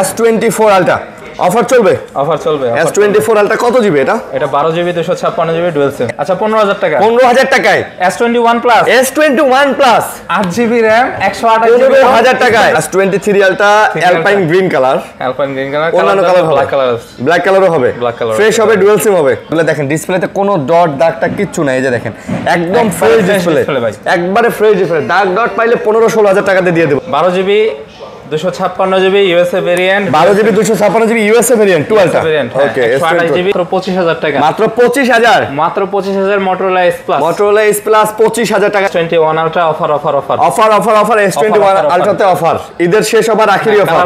S24 Ultra offer চলবে S24 Ultra কত GB এটা 12 জিবি 256 জিবি ডুয়াল সিম আচ্ছা 15000 টাকা 15000 টাকায় S21 plus 8 GB RAM 128 GB 15000 টাকায় S23 Ultra alpine green colour অন্যান্য কালার হবে ব্ল্যাক কালারও হবে ফ্রেশ হবে ডুয়াল সিম হবে তাহলে দেখেন ডিসপ্লেতে কোনো ডট দাগটা কিচ্ছু নাই এই যে দেখেন একদম ফ্রেশ ডিসপ্লে একবারে ফ্রেশ ডিসপ্লে দাগ ডট পাইলে 15-16000 টাকাতে দিয়ে দেব 12 GB 256 GB USA variant 12 GB 256 GB USA variant 2 Ultra ওকে 128 জিবি মাত্র 25000 টাকা মাত্র 25000 Motorola S Plus 25000 টাকা 21 Ultra অফার S21 Ultra তে অফার ঈদের শেষ অফার আখেরি অফার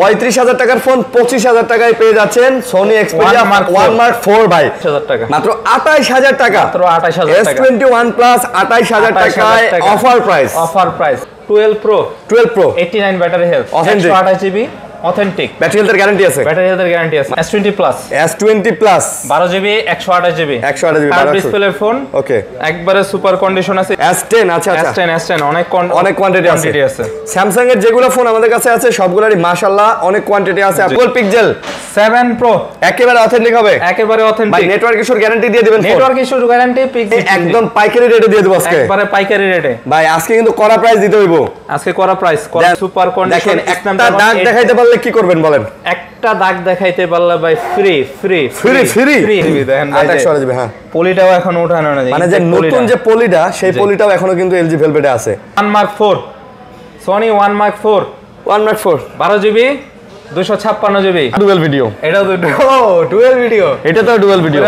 35000 টাকার ফোন 25000 টাকায় পেয়ে যাচ্ছেন Sony Xperia 1 Mark 4 ভাই 28000 টাকা মাত্র 28000 টাকা S21 Plus 28000 টাকায় offer price 12 Pro 89 battery health 128 GB authentic battery হেলথের গ্যারান্টি আছে S20 plus 12 GB 128 GB curve display phone ওকে একবারে সুপার কন্ডিশন আছে S10 আচ্ছা S10 অনেক কোয়ান্টিটি আছে স্যামসাং এর যেগুলো ফোন আমাদের কাছে আছে সবগুলোরই মাশাআল্লাহ অনেক কোয়ান্টিটি আছে Apple Pixel 7 Pro একেবারে অথেন্টিক হবে ভাই নেটওয়ার্ক ইস্যুর গ্যারান্টি দিয়ে দিবেন নেটওয়ার্ক ইস্যুর গ্যারান্টি একদম পাইকারি রেটে দিয়ে দেব আজকে একবারে পাইকারি রেটে ভাই আজকে কিন্তু করা প্রাইস দিতে হইব সুপার কন্ডিশন দেখেন একটা দাগ দেখাইতে পারলে কি করবেন বলেন একটা দাগ দেখাইতে পারলে ভাই ফ্রি দেখেন 28 জিবি হ্যাঁ পলিটাও এখন ওঠানো না মানে যে নতুন যে পলিটা সেই পলিটাও এখনো কিন্তু LG ভেলভেটে আছে 1 Mark 4 Sony 1 Mark 4 12 GB 256 GB dual video এটা তো ডুয়াল ভিডিও এটা তো ডুয়াল ভিডিও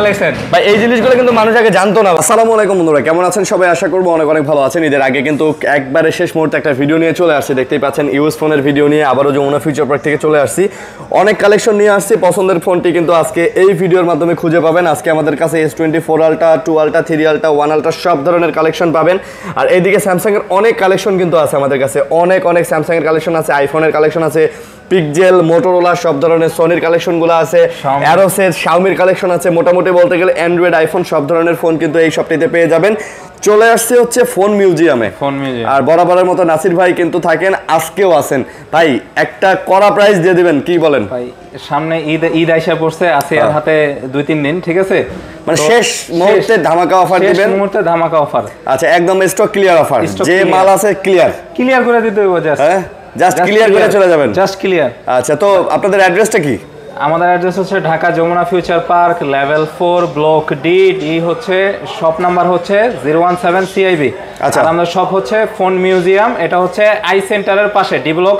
ভাই এই জিনিসগুলো কিন্তু মানুষ আগে জানতো না আসসালামু আলাইকুম বন্ধুরা কেমন আছেন সবাই আশা করব অনেক ভালো আছেন ঈদের আগে কিন্তু একবারে শেষ মুহূর্তে একটা ভিডিও নিয়ে চলে আসছি দেখতেই পাচ্ছেন ইউএস ফোনের ভিডিও নিয়ে আবারো যমুনা ফিউচার পার্ক থেকে চলে আসছি অনেক কালেকশন নিয়ে আসছি পছন্দের ফোনটি কিন্তু আজকে এই ভিডিওর মাধ্যমে খুঁজে পাবেন আজকে আমাদের কাছে S24 Ultra 2 Ultra 3 Ultra 1 Ultra সব ধরনের কালেকশন পাবেন আর এইদিকে স্যামসাং এর অনেক কালেকশন কিন্তু আছে আমাদের কাছে অনেক স্যামসাং এর কালেকশন আছে আইফোনের কালেকশন আছে পিক্সেল মোটরোলা সব ধরনের সোনির কালেকশনগুলো আছে অ্যারোসের শাওমির কালেকশন আছে মোটামুটি বলতে গেলে অ্যান্ড্রয়েড আইফোন সব ধরনের ফোন কিন্তু এই সপ্তাহে পেয়ে যাবেন চলে আসছে হচ্ছে ফোন মিউজিয়ামে আর বরাবরের মতো নাসির ভাই কিন্তু থাকেন আজকেও আছেন ভাই একটা কড়া প্রাইস দিয়ে দিবেন কি বলেন ভাই সামনে ঈদ আইসা পড়ছে আছে আর হাতে 2-3 দিন ঠিক আছে মানে শেষ মুহূর্তে ধামাকা অফার দিবেন শেষ মুহূর্তে ধামাকা অফার আচ্ছা একদম স্টক ক্লিয়ার অফার যে মাল আছে ক্লিয়ার করে দিতে হইব জাস্ট ক্লিয়ার করে চলে যাবেন জাস্ট ক্লিয়ার আচ্ছা তো আপনাদের অ্যাড্রেসটা কি আমাদের অ্যাড্রেস হচ্ছে Dhaka Jamuna Future Park level 4 block D হচ্ছে শপ নাম্বার হচ্ছে 017 CIB আচ্ছা আমাদের শপ হচ্ছে ফোন মিউজিয়াম এটা হচ্ছে আই সেন্টারের পাশে ডি ব্লক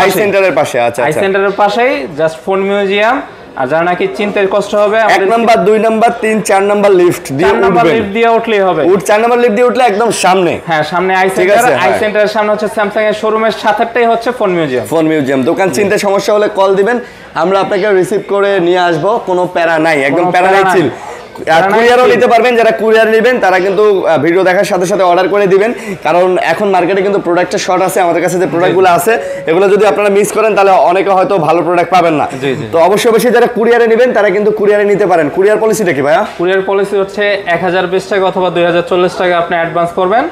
আই সেন্টারের পাশে আচ্ছা আই সেন্টারের পাশেই জাস্ট ফোন মিউজিয়াম আর যারা নাকি চিনতে কষ্ট হবে 1 নাম্বার 2 নাম্বার 3 4 নাম্বার লিফট দিয়ে উঠলেই হবে 4 নাম্বার লিফট দিয়ে উঠলে একদম সামনে হ্যাঁ সামনে আই সেন্টারের সামনে হচ্ছে স্যামসাং এর শোরুমের সাথেটাই হচ্ছে ফোন মিউজিয়াম দোকান চিনতে সমস্যা হলে কল দিবেন আমরা আপনাকে রিসিভ করে নিয়ে আসব কোনো প্যারা নাই একদম প্যারা নাই চিল কুরিয়ারও নিতে পারবেন যারা কুরিয়ার নেবেন তারা কিন্তু ভিডিও দেখার সাথে সাথে অর্ডার করে দিবেন কারণ এখন মার্কেটে কিন্তু প্রোডাক্টের শর্ট আছে আমাদের কাছে যে প্রোডাক্টগুলো আছে এগুলো যদি আপনারা মিস করেন তাহলে অনেকে হয়তো ভালো প্রোডাক্ট পাবেন না তো অবশ্যই যারা কুরিয়ারে নেবেন তারা কিন্তু কুরিয়ারে নিতে পারেন কুরিয়ার পলিসিটা কি ভাইয়া কুরিয়ার পলিসি হচ্ছে 1020 টাকা অথবা 2040 টাকা আপনি অ্যাডভান্স করবেন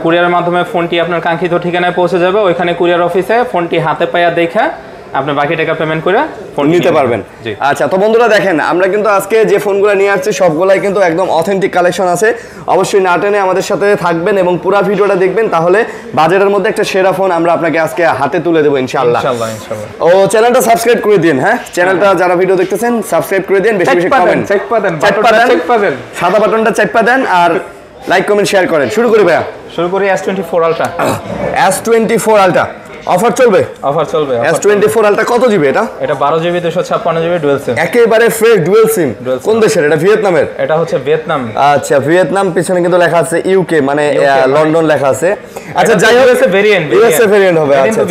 কুরিয়ারের মাধ্যমে ফোনটি আপনার কাঙ্ক্ষিত ঠিকানায় পৌঁছে যাবে ওইখানে কুরিয়ার অফিসে ফোনটি হাতে পায়া দেখে আপনি বাকি টাকা পেমেন্ট করে ফোন নিতে পারবেন আচ্ছা তো বন্ধুরা দেখেন আমরা কিন্তু আজকে যে ফোনগুলো নিয়ে আসছি সবগুলাই কিন্তু একদম অথেন্টিক কালেকশন আছে অবশ্যই না টেনে আমাদের সাথে থাকবেন এবং পুরো ভিডিওটা দেখবেন তাহলে বাজারের মধ্যে একটা সেরা ফোন আমরা আপনাকে আজকে হাতে তুলে দেব ইনশাআল্লাহ ও চ্যানেলটা সাবস্ক্রাইব করে দিন হ্যাঁ চ্যানেলটা যারা ভিডিও দেখতেছেন সাবস্ক্রাইব করে দিন বেশি কমেন্ট চেক পাবেন সাদা বাটনটা চেপা দেন আর লাইক কমেন্ট শেয়ার করেন শুরু করি S24 Ultra Ultra অফার চলবে S24 Ultra কত জিবি এটা 12 জিবি 256 জিবি ডুয়াল সিম একেবারে ফ্রেশ ডুয়াল সিম কোন দেশের এটা ভিয়েতনামের এটা হচ্ছে ভিয়েতনাম আচ্ছা ভিয়েতনাম পিছনে কিন্তু লেখা আছে ইউকে মানে লন্ডন লেখা আছে আচ্ছা যাই হোক ইউএসএ ভেরিয়েন্ট হবে আচ্ছা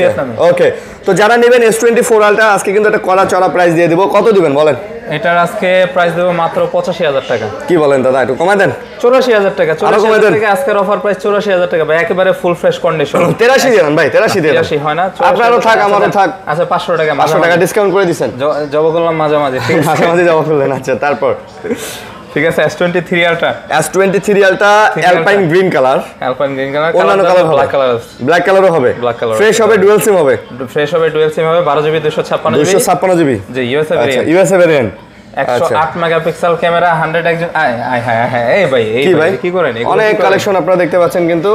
ওকে তো যারা নেবেন S24 Ultra আজকে কিন্তু একটা কড়া চড়া প্রাইস দিয়ে দেব কত দিবেন বলেন এটার আজকে প্রাইস দেব মাত্র 85000 টাকা কি বলেন দাদা একটু কমায় দেন 84000 টাকা 84000 টাকা আজকের অফার প্রাইস 84000 টাকা ভাই একেবারে ফুল ফ্রেশ কন্ডিশন 83 দেন ভাই 83 দেন 83 হয় না আপনারও থাক আমারও থাক আচ্ছা 500 টাকা 500 টাকা ডিসকাউন্ট করে দিবেন জব করলাম মাঝামাঝি ঠিক আছে মাঝামাঝি জব করলেন আচ্ছা তারপর ঠিক আছে S23 ultra S23 ultra alpine green colour অন্যান্য কালার ব্ল্যাক কালারও হবে ফ্রেশ হবে ডুয়াল সিম হবে 12GB 256GB G USA variant USA variant 108 megapixel camera 100 একজন এই ভাই কি করেন অনেক কালেকশন আপনারা দেখতে পাচ্ছেন কিন্তু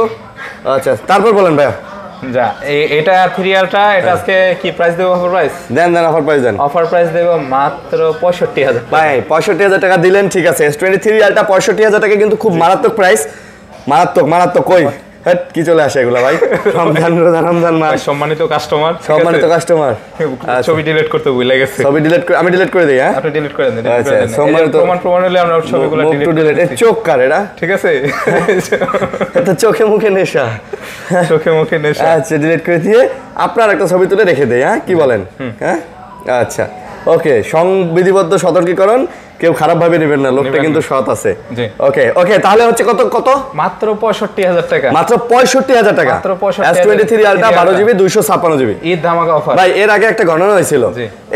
আচ্ছা তারপর বলেন ভাই যা এটা 3 আলট্রা এটা আজকে কি প্রাইস দেব অফার প্রাইস দেন অফার প্রাইস দেব মাত্র 65000 ভাই 65000 টাকা দিলেন ঠিক আছে S23 আলট্রা 65000 টাকা কিন্তু খুব মারাত্মক প্রাইস মারাত্মক কই কি চলে আসে এগুলা ভাই রমজান মাস সম্মানিত কাস্টমার ছবি ডিলিট করতে ভুলে গেছে আমি ডিলিট করে দেই হ্যাঁ আপনি ডিলিট করে দেন আচ্ছা সম্মানিত প্রমাণ হলে আমরা ছবিগুলো ডিলিট চোখ কার এটা ঠিক আছে এটা চোখে মুখে নেশা আচ্ছা ডিলিট করে দিয়ে আপনার একটা ছবি তুলে রেখে দেই হ্যাঁ কি বলেন হ্যাঁ আচ্ছা ওকে সংবিধিবদ্ধ সতর্কীকরণ কেউ খারাপ ভাবে নেবেন না লোকটা কিন্তু সৎ আছে ওকে তাহলে হচ্ছে কত মাত্র 65000 টাকা মাত্র 65000 টাকা S23 ultra 12GB 256GB Eid ধামাকা অফার ভাই এর আগে একটা ঘটনা হয়েছিল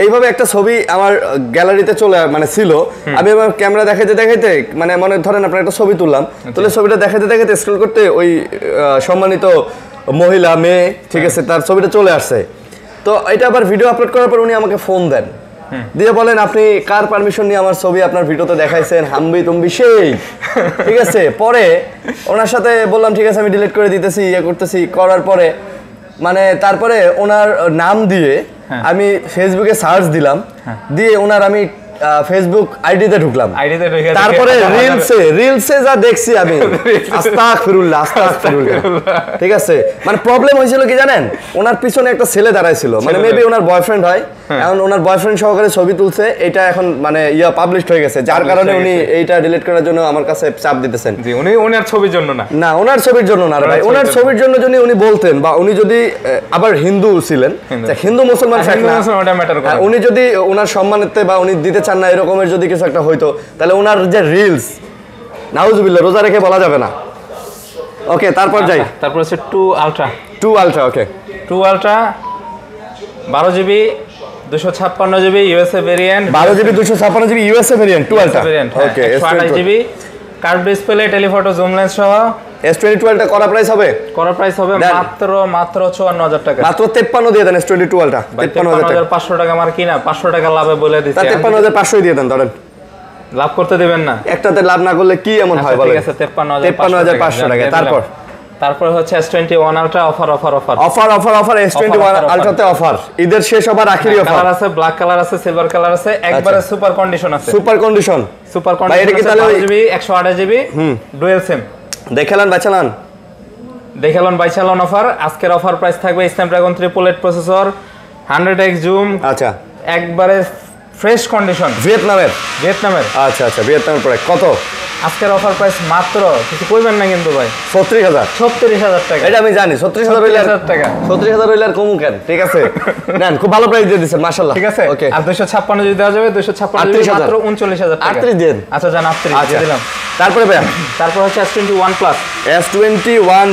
এইভাবে একটা ছবি আমার গ্যালারিতে মানে ছিল আমি আমার ক্যামেরা দেখাইতে মানে মনে ধরেন আপনার একটা ছবি তুললাম তাহলে ছবিটা দেখাইতে স্ক্রল করতে ওই সম্মানিত মহিলা মেয়ে ঠিক আছে তার ছবিটা চলে আসছে তো এটা আবার ভিডিও আপলোড করার পর উনি আমাকে ফোন দেন দিয়ে বলেন আপনি কার পারমিশন নিয়ে আমার ছবি আপনার ভিডিওতে দেখাইছেন হাম্বি তুমি সেই ঠিক আছে পরে ওনার সাথে বললাম ঠিক আছে আমি ডিলিট করে দিতেছি করতেছি করার পরে মানে তারপরে ওনার নাম দিয়ে আমি ফেসবুকে সার্চ দিলাম দিয়ে ওনার আমি ফেসবুক আইডিতে ঢুকলাম তারপরে রিলসে যা দেখছি আমি আস্তাগফিরুল্লাহ ঠিক আছে মানে প্রবলেম হয়েছিল কি জানেন ওনার পিছনে একটা ছেলে দাঁড়াইছিল মানে মেবি ওনার বয়ফ্রেন্ড হয় এখন ওনার বয়ফ্রেন্ড সহকারে ছবি তুলছে এটা এখন মানে পাবলিশড হয়ে গেছে যার কারণে উনি এইটা ডিলিট করার জন্য আমার কাছে চাপ দিতেছেন জি উনি ওনার ছবির জন্য না ওনার ছবির জন্য না ভাই ওনার ছবির জন্য যদি উনি বলতেন বা উনি যদি আবার হিন্দু ছিলেন হিন্দু মুসলমান উনি যদি ওনার সম্মানার্থে বা উনি দিতে চান না এরকমের যদি কিছু একটা হইতো তাহলে ওনার যে রিলস নাউজুবিল্লাহ রোজা রেখে বলা যাবে না ওকে তারপর হচ্ছে 2 ultra okay 2 ultra 12GB 256GB USA variant 12GB 256GB USA variant 2 ultra okay 128GB curve display telephoto zoom lens সহ S22 আলট্রা করা প্রাইস হবে মাত্র 54000 টাকা মাত্র 53 দিয়ে দেন S22 আলট্রা 53500 টাকা আমার কিনা 500 টাকা লাভে বলে দিচ্ছি 53500 দিয়ে দেন ধরেন লাভ করতে দিবেন না একটাতে লাভ না করলে কি এমন হয় বলেন ঠিক আছে 53500 টাকা তারপর হচ্ছে S21 ultra offer S21 আলট্রাতে offer ঈদের শেষ অফার আখেরি অফার কালার আছে ব্ল্যাক কালার আছে সিলভার কালার আছে একবারে সুপার কন্ডিশন আছে ভাই এটা কি তাহলে 128GB ডুয়াল সিম দেখালাম বাইচালান অফার আজকের অফার প্রাইস থাকবে স্ন্যাপড্রাগন 888 প্রসেসর 100x জুম আচ্ছা একবারে ফ্রেশ কন্ডিশন ভিয়েতনামের আচ্ছা ভিয়েতনামের প্রোডাক্ট কত আজকের অফার প্রাইস মাত্র কিছু কইবেন না কিন্তু ভাই 36000 টাকা এটা আমি জানি 36000 টাকা 36000 হইলে আর কমু কেন ঠিক আছে নেন খুব ভালো প্রাইস দিয়ে দিবেন মাশাআল্লাহ ঠিক আছে ওকে আর 256 যদি দেওয়া যাবে 256 মাত্র 39000 টাকা 38 দেন আচ্ছা জান 38 দিয়ে দিলাম তারপরে ভাই তারপর হচ্ছে S21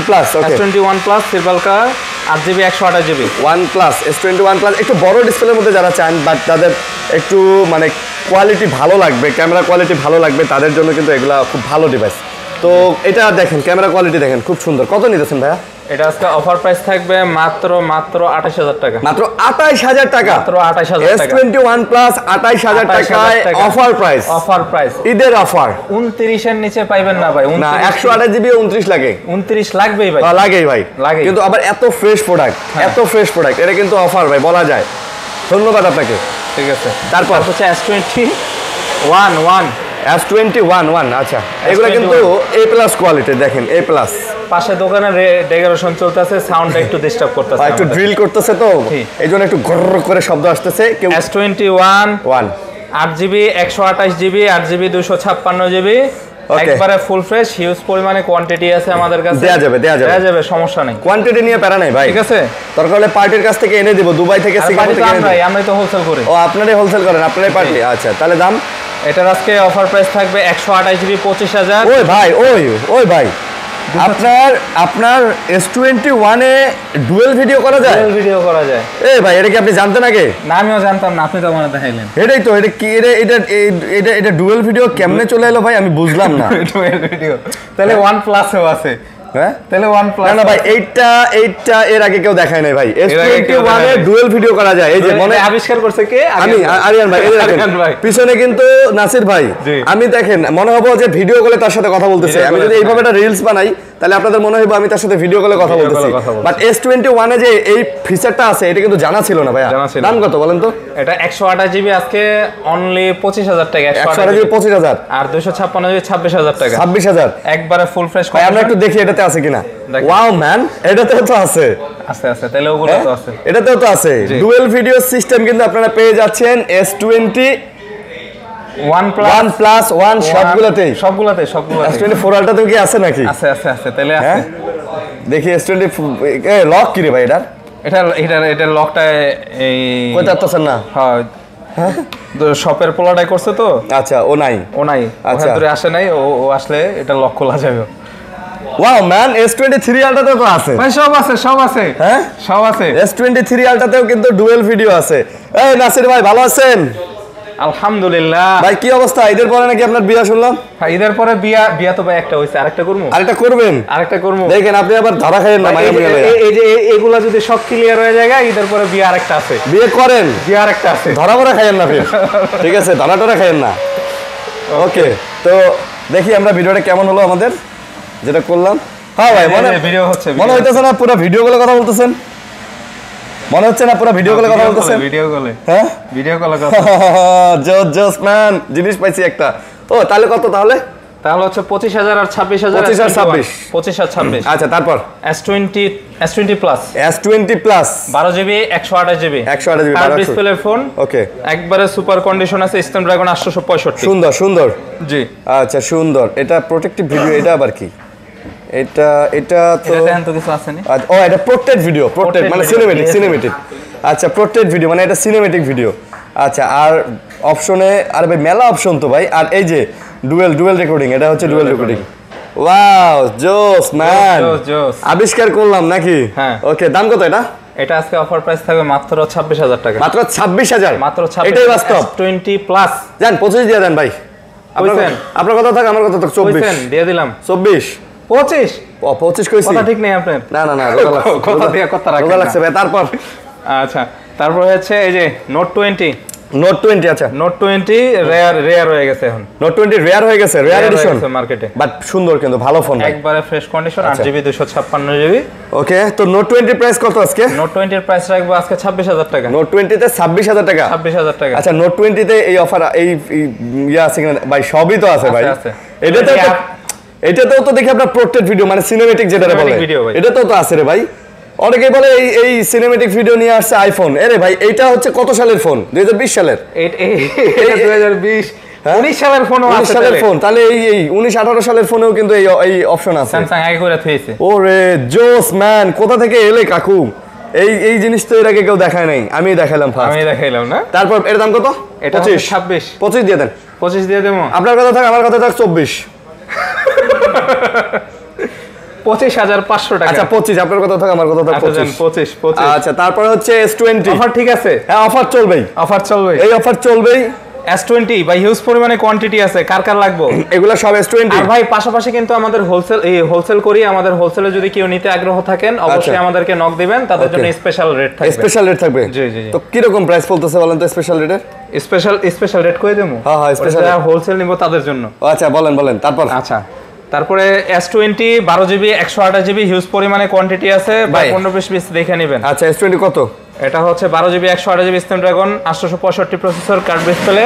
প্লাস ওকে S21 plus silver colour 8GB 128GB OnePlus S21 plus একটু বড় ডিসপ্লের মধ্যে যারা চান বাট তাদের একটু মানে কোয়ালিটি ভালো লাগবে ক্যামেরা কোয়ালিটি ভালো লাগবে তাদের জন্য কিন্তু এগুলা খুব ভালো ডিভাইস তো এটা দেখেন ক্যামেরা কোয়ালিটি দেখেন খুব সুন্দর কত নিতেছেন ভাইয়া এটা আজকে অফার প্রাইস থাকবে মাত্র 28000 টাকা মাত্র 28000 টাকা মাত্র 28000 টাকা S21 প্লাস 28000 টাকায় অফার প্রাইস ঈদের অফার 29 এর নিচে পাইবেন না ভাই না 128GB 29 লাগে 29 লাগবেই ভাই লাগেই ভাই কিন্তু আবার এত ফ্রেশ প্রোডাক্ট এটা কিন্তু অফার ভাই বলা যায় ধন্যবাদ আপনাকে ঠিক আছে তারপর হচ্ছে S21 আচ্ছা এগুলা কিন্তু A+ কোয়ালিটি দেখেন A+ পাশে দোকানে ডেকোরেশন চলতেছে সাউন্ডটা একটু ডিস্টার্ব করতেছে একটু ড্রিল করতেছে তো এইজন্য একটু গরর করে শব্দ আসতেছে S21 8GB 128GB 8GB 256GB একবারে ফুল ফ্রেশ হিউজ পরিমাণে কোয়ান্টিটি আছে আমাদের কাছে দেয়া যাবে সমস্যা নাই কোয়ান্টিটি নিয়ে প্যারা নাই ভাই ঠিক আছে দরকার হলে পার্টির কাছ থেকে এনে দেব দুবাই থেকে সিঙ্গাপুর থেকে এনে দেব আমরাই তো হোলসেল করি আপনারাই হোলসেল করেন আপনারাই পার্টি আচ্ছা তাহলে দাম এটার আজকে অফার প্রাইস থাকবে 128GB 25000 ওই ভাই আপনার S21 এ ডুয়েল ভিডিও করা যায়? ডুয়েল ভিডিও করা যায়। এই ভাই এটা কি আপনি জানতেন আগে? না আমিও জানতাম না, আপনি তো আমাকে দেখাইলেন। এটাই তো, এটা কি এটা ডুয়েল ভিডিও কেমনে চলে এলো ভাই আমি বুঝলাম না। ডুয়েল ভিডিও তাহলে OnePlus এও আছে? হ্যাঁ তাহলে OnePlus না ভাই এইটা এর আগে কেউ দেখায় নাই ভাই। S21 এ ডুয়েল ভিডিও করা যায়। এই যে মনে আবিষ্কার করছে কে? আমি আরিয়ান ভাই। এই যে দেখেন পিছনে কিন্তু নাসির ভাই। আমি দেখেন মনে হবো যে ভিডিও কলে তার সাথে কথা বলতেছে। আমি যদি এইভাবে একটা রিলস বানাই তাহলে আপনাদের মনে হইব আমি তার সাথে ভিডিও কলে কথা বলতেছি। বাট S21 এ যে এই ফিচারটা আছে এটা কিন্তু জানা ছিল না ভাইয়া। দাম কত বলেন তো? এটা 128 জিবি আজকে অনলি 25000 টাকা। 128 জিবি 25000 আর 256 জিবি 26000 টাকা। 26000 একবারে ফুল ফ্রেশ। ভাই আমরা একটু দেখি এটাতে আছে কিনা। ওয়াও ম্যান, এটাতেও তো আছে। আছে তাহলে ওগুলো তো আছে। এটাতেও তো আছে। ডুয়েল ভিডিও সিস্টেম কিন্তু আপনারা পেয়ে যাচ্ছেন S20 OnePlus 1 সবগুলোতেই। S24 আলট্রাতে কি আছে নাকি? আছে তাহলে আছে। দেখি S20 লক কি রে ভাই এটা লকটা এই কইতে পারতেছেন না? হ্যাঁ শপের পোলাটাই করছে তো। আচ্ছা ও নাই। আচ্ছা ধরে আসে নাই, ও আসলে এটা লক খোলা যাবে। ওয়াও ম্যান, S23 আলট্রাতে তো আছে ভাই। সব আছে। হ্যাঁ সব আছে। S23 আলট্রাতেও কিন্তু ডুয়েল ভিডিও আছে। এই নাসির ভাই ভালো আছেন? আলহামদুলিল্লাহ। ভাই কি অবস্থা? ঈদের পরে নাকি আপনার বিয়া শুনলাম? হ্যাঁ ঈদের পরে বিয়া তো ভাই একটা হইছে, আরেকটা করবেন? দেখেন আপনি আবার ধরা খাইয়েন না। এই যে এগুলা যদি সব ক্লিয়ার হয়ে যায় ঈদের পরে বিয়া আরেকটা আছে। বিয়ে করেন? বিয়া আরেকটা আছে। ধরা খাইয়েন না ফির। ঠিক আছে, ধরা খাইয়েন না। ওকে, তো দেখি আমরা ভিডিওটা কেমন হলো আমাদের যেটা করলাম। হ্যাঁ ভাই মনে হইতেছে না পুরো ভিডিও কলে কথা বলতেছেন? মনে হচ্ছে না পুরো ভিডিও কলে কথা বলতেছেন? হ্যাঁ ভিডিও কলে কথা। জোস ম্যান, জিনিস পাইছি একটা। ও তাহলে কত? তাহলে হচ্ছে 25000 আর 26000। 25 আর 26। আচ্ছা তারপর S20 প্লাস 12 জিবি 128 জিবি আর ডিসপ্লের ফোন। ওকে, একবারে সুপার কন্ডিশন আছে। স্ন্যাপড্রাগন 865। সুন্দর জি আচ্ছা সুন্দর। এটা প্রোটেক্টিভ ভিডিও, এটা আবার কি? এটা তো কিছু আছে না। ও এটা প্রোটেক্ট ভিডিও, মানে সিনেমেটিক। আচ্ছা প্রোটেক্ট ভিডিও মানে এটা সিনেমেটিক ভিডিও। আচ্ছা আর অপশনে আরে ভাই মেলা অপশন তো ভাই। আর এই যে ডুয়েল রেকর্ডিং, এটা হচ্ছে ডুয়েল রেকর্ডিং। ওয়াও জোস ম্যান, আবিষ্কার করলাম নাকি? ওকে, দাম কত এটা? এটা আজকে অফার প্রাইস থাকবে মাত্র 26000 টাকা। মাত্র 26000? মাত্র 26। এটাই বাস্তব। 20 প্লাস জান 25 দিয়ে দেন ভাই। আপনার কথা থাক, আমার কথা থাক। 24 দিয়ে দিলাম। 25 কইছি। কথা ঠিক নেই আপনার? না কথা লাগছে ভাই। তারপর আচ্ছা তারপর হচ্ছে এই যে নোট 20। আচ্ছা নোট 20 রেয়ার হয়ে গেছে এখন। নোট 20 রেয়ার হয়ে গেছে, রেয়ার এডিশন মার্কেটে। বাট সুন্দর কিন্তু ভালো ফোন, একবারে ফ্রেশ কন্ডিশন। 8GB 256GB। ওকে, তো নোট 20 প্রাইস কত আজকে? নোট 20 এর প্রাইস রাখবো আজকে 26000 টাকা। নোট 20 তে 26000 টাকা। 26000 টাকা। আচ্ছা নোট 20 তে এই অফার এই ইয়া আছে কিনা ভাই? সবই তো আছে ভাই। এটাতেও তো দেখি আপনার প্রোটেক্ট ভিডিও মানে সিনেমেটিক যেটা বলে, এটাতেও তো আছে রে ভাই। অনেকেই বলে এই সিনেমেটিক ভিডিও নিয়ে আসছে আইফোন। আরে ভাই এইটা হচ্ছে কত সালের ফোন? 2020 সালের। এটা 2020 19 সালের ফোন আছে। তাহলে এই 19-18 সালের ফোনেও কিন্তু এই অপশন আছে। স্যামসাং আগে করে থইছে। ওরে জোস ম্যান, কোথা থেকে এলে কাকু? এই জিনিস তো এর আগে কেউ দেখায় নাই, আমি দেখাইলাম ফার্স্ট। আমি দেখাইলাম না। তারপর এর দাম কত? এটা 26। 25 দিয়ে দেন। 25 দিয়ে দেবো। আপনার কথা থাক, আমার কথা থাক। 24 25500 টাকা। আচ্ছা 25, আপনার কথা থাক, আমার কথা থাক। 25। আচ্ছা তারপর হচ্ছে S20 অফার ঠিক আছে? হ্যাঁ অফার চলবেই। এই অফার চলবেই। S20 ভাই হিউজ পরিমাণে কোয়ান্টিটি আছে। কার লাগবে? এগুলা সব S20। আর ভাই পাশাপাশি কিন্তু আমাদের হোলসেল করি। আমাদের হোলসেলে যদি কেউ নিতে আগ্রহ থাকেন অবশ্যই আমাদেরকে নক দিবেন, তাদের জন্য স্পেশাল রেট থাকবে। জি তো কি রকম প্রাইস বলতেছে বলেন তো? স্পেশাল রেটের স্পেশাল রেট কই দেবো? হ্যাঁ স্পেশাল। যারা হোলসেল নিব তাদের জন্য। আচ্ছা বলেন তারপর। আচ্ছা তারপরে S20 12GB 128GB হিউজ পরিমাণে কোয়ান্টিটি আছে ভাই। 15-20 পিস দেখে নেবেন। আচ্ছা S20 কত? এটা হচ্ছে 12GB 128GB Snapdragon 865 processor, card display.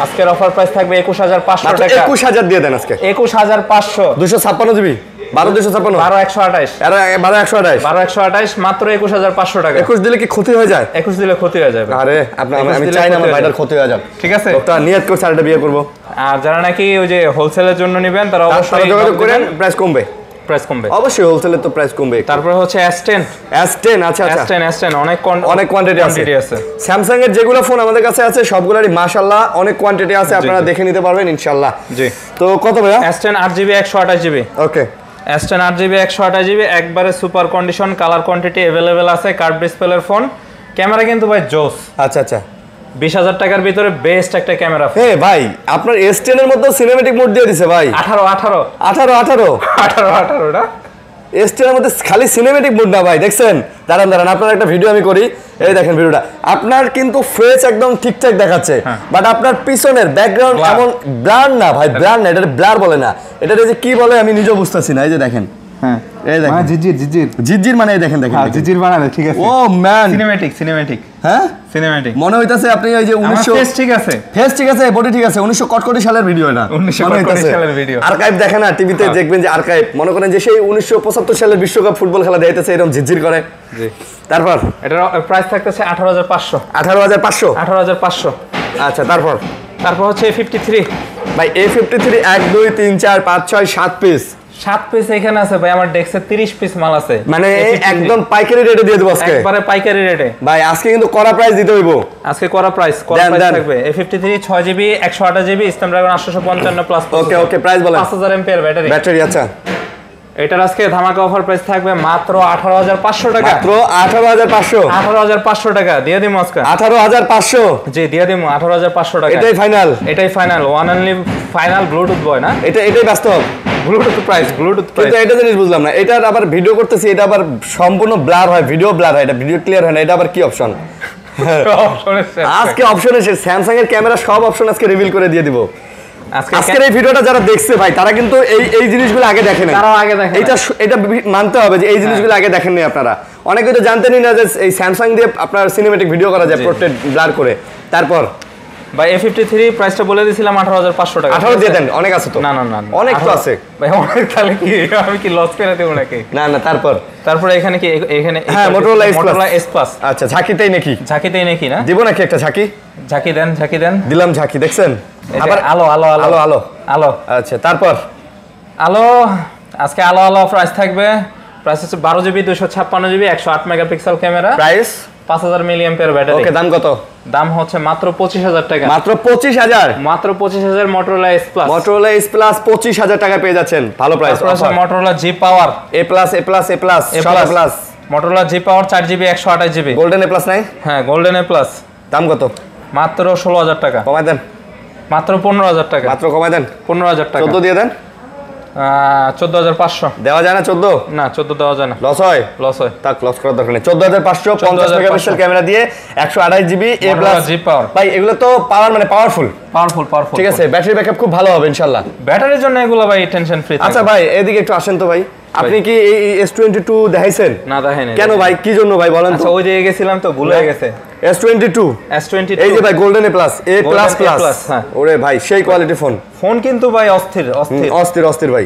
আজকের অফার প্রাইস থাকবে 21500 টাকা। 21000 দিয়ে দেন আজকে। 21500। 256GB 12256 12128 মাত্র 21500 টাকা। 21 দিলে কি ক্ষতি হয়ে যায়? 21 দিলে ক্ষতি হয়ে যাবে। আরে আমি চাই না আমার ভাইটার ক্ষতি হয়ে যাবে। ঠিক আছে, একটা নিয়ত করে আরেকটা বিয়ে করব। আর যারা নাকি ওই যে হোলসেলের জন্য নেবেন তারা অবশ্যই যোগাযোগ করেন, প্রাইস কমবে। অবশ্যই হোলসেলে তো প্রাইস কমবে। তারপর হচ্ছে S10। আচ্ছা S10 অনেক কোয়ান্টিটি আছে। স্যামসাং এর যেগুলো ফোন আমাদের কাছে আছে সবগুলোরই মাশাআল্লাহ অনেক কোয়ান্টিটি আছে, আপনারা দেখে নিতে পারবেন ইনশাআল্লাহ। জি। তো কত ভাইয়া? S10 8GB 128GB। ওকে S10 8GB 128GB একবারে super condition, colour quantity available আছে, কার্ভ ডিসপ্লের ফোন। ক্যামেরা কিন্তু ভাই জোস। আচ্ছা আচ্ছা, 20,000 টাকার ভিতরে বেস্ট একটা ক্যামেরা। হে ভাই আপনার S10 এর মধ্যে সিনেম্যাটিক মোড দিয়ে দিছে ভাই। 18 না S10 এর মধ্যে খালি সিনেম্যাটিক মোড না ভাই, দেখছেন? দাঁড়ান আপনার একটা ভিডিও আমি করি, এই দেখেন ভিডিওটা। আপনার কিন্তু ফেস একদম ঠিকঠাক দেখাচ্ছে, বাট আপনার পিছনের ব্যাকগ্রাউন্ড এমন ব্লার না ভাই, ব্লার না, এটা ব্লার বলে না, এটা যে কি বলে আমি নিজেও বুঝতেছি না। এই যে দেখেন, হ্যাঁ এই দেখেন, মানে জিজির মানে এই দেখেন জিজির বানালে ঠিক আছে। ও ম্যান, সিনেম্যাটিক হ্যাঁ সিনেম্যাটিক মনে হইতাছে আপনি ওই যে 1900 ফেস ঠিক আছে, বডি ঠিক আছে, 1900 কটকটি সালের ভিডিও না, 1900 সালের ভিডিও। আর্কাইভ দেখেন না টিভিতে, দেখবেন যে আর্কাইভ, মনে করেন যে সেই 1975 সালের বিশ্বকাপ ফুটবল খেলা দেখাইতেছে এরকম ঝিরঝির করে। জি, তারপর এটার প্রাইস থাকতেছে 18,500। 18,500। আচ্ছা, তারপর হচ্ছে A53 ভাই, A53 1 2 3 4 5 6 7 পিস, 7 পিস এখানে আছে ভাই, আমার ডেস্কে 30 পিস মাল আছে, মানে একদম পাইকারি রেটে দিয়ে দেব আজকে, একবারে পাইকারি রেটে ভাই। আজকে কিন্তু করা প্রাইস দিতে হইব, আজকে করা প্রাইস থাকবে। A53 6GB 128GB Snapdragon 855 plus. Okay price বলেন। 5000 এমপিআর ব্যাটারি। আচ্ছা, এটার আজকে ধামাকা অফার প্রাইস থাকবে মাত্র 18,500 টাকা। মাত্র 18,500। 18,500 টাকা দিয়ে দিমু আজকে। 18,500 জি, দিয়ে দিমু 18,500 টাকা। এটাই final, one only final bluetooth বয় না, এটাই বাস্তব ব্লুটুথ প্রাইস। কিন্তু এটা জিনিস বুঝলাম না, এটার আবার ভিডিও করতেছি, এটা আবার সম্পূর্ণ ব্লার হয়, ভিডিও ব্লার হয়, এটা ভিডিও ক্লিয়ার হয় না, এটা আবার কি অপশন? আজকে অপশন এসে স্যামসাং এর ক্যামেরা সব অপশন আজকে রিভিল করে দিয়ে দিব। আজকের এই ভিডিওটা যারা দেখছে ভাই, তারা কিন্তু এই জিনিসগুলো আগে দেখেন, এটা মানতে হবে যে এই জিনিসগুলো আগে দেখেননি আপনারা। অনেকে তো জানতেনই না যে এই স্যামসাং দিয়ে আপনার সিনেম্যাটিক ভিডিও করা যায় পোর্ট্রেট ব্লার করে। তারপর ভাই A53 প্রাইসটা বলে দিয়েছিলাম 18,500 টাকা। 18 দিয়ে দেন, অনেক আছে তো। না অনেক তো আছে ভাই, অনেক, তাহলে কি আমি কি লস করে দেব নাকি? না তারপর এখানে কি, এখানে হ্যাঁ Motorola S Plus। আচ্ছা, ঝাঁকিতেই নাকি না, দিব নাকি একটা ঝাঁকি দেন, দিলাম ঝাঁকি, দেখছেন? আবার আলো। আচ্ছা, তারপর আজকে আলো প্রাইস থাকবে। প্রাইস হচ্ছে 12GB 256GB 108 megapixel camera, price 5000 milliampere battery. Okay, দাম কত? দাম হচ্ছে মাত্র 25,000 টাকা। মাত্র 25,000? মাত্র 25,000 Motorola S Plus। Motorola S Plus 25,000 টাকা পেয়ে যাচ্ছেন, ভালো price. Motorola G Power A+, সব A+। Motorola G Power 4GB 128GB। Golden A+ নাই? হ্যাঁ, গোল্ডেন A+। দাম কত? মাত্র 16,000 টাকা। কমাই দেন। মাত্র 15,000 টাকা। মাত্র কমাই দেন 15,000 টাকা। 14 দিয়ে দেন। 14,500 দেওয়া যায় না? 14 না, 14 দেওয়া যায় না, লস হয়। তাক লস করার দরকার নেই। 14,500 50 মেগাপিক্সেল ক্যামেরা দিয়ে 128GB A+ G Power। ভাই এগুলো তো পাওয়ার মানে পাওয়ারফুল। ঠিক আছে, ব্যাটারি ব্যাকআপ খুব ভালো হবে ইনশাআল্লাহ। ব্যাটারির জন্য এগুলো ভাই টেনশন ফ্রি। আচ্ছা ভাই, এদিকে একটু আসেন তো ভাই। আপনি কি এই S22 দেখাইছেন? না, দেখাইনি। কেন ভাই, কি জন্য ভাই বলেন তো? আচ্ছা, ওই দিকে গেছিলাম তো ভুলে গেছে। S22 এই যে ভাই গোল্ডেন A+, হ্যাঁ। ওরে ভাই সেই কোয়ালিটি ফোন কিন্তু ভাই অস্থির ভাই,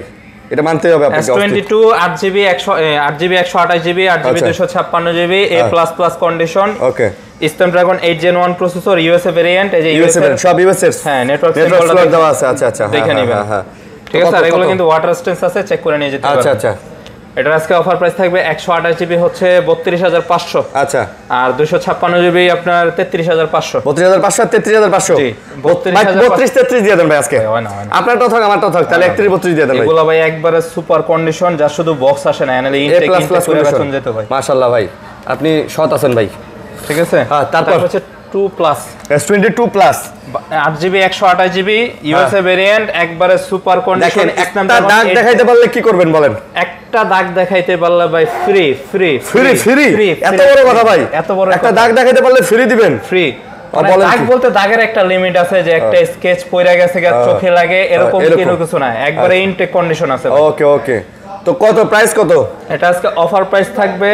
এটা মানতে হবে আপনাকে। S22 8GB 128GB 8GB 256GB A++ condition. Okay, Snapdragon 8 Gen 1 processor, USA variant. এই যে USA সব USA। হ্যাঁ, নেটওয়ার্ক দেওয়া আছে। আচ্ছা, দেখে নিবেন। হ্যাঁ, ঠিক আছে। আর এগুলো কিন্তু ওয়াটার রেজিস্ট্যান্স আছে, চেক করে নিয়ে যেতে পারবেন। আচ্ছা, এটার আজকে অফার প্রাইস থাকবে 128GB হচ্ছে 32,500। আচ্ছা, আর 256GB আপনার 33,500। 32,500 33,500। জি, 32 দিয়ে দেন ভাই আজকে। আপনারটা থাক, আমারটা থাক, তাহলে 31 দিয়ে দেন ভাই। এগুলো ভাই একবারে সুপার কন্ডিশন, যা শুধু বক্স আসে না, এনালে ইনটেক করে রাখুন যেত ভাই। মাশাআল্লাহ ভাই, আপনি সৎ আছেন ভাই। ঠিক আছে। হ্যাঁ, তারপর হচ্ছে 2+, S22 plus 8GB 128GB USA variant, একবারে সুপার কন্ডিশন। একটা দাগ দেখাইতে পারলে কি করবেন বলেন? একটা দাগ দেখাইতে পারলে ভাই ফ্রি। এত বড় কথা ভাই, এত বড় একটা দাগ দেখাইতে পারলে ফ্রি দিবেন? ফ্রি। দাগ বলতে দাগের একটা লিমিট আছে, যে একটা স্কেচ পড়ে গেছে চোখে লাগে এরকম কিছু না, একবারে ইনটেক কন্ডিশন আছে। ওকে, তো কত প্রাইস কত? এটা আজকে অফার প্রাইস থাকবে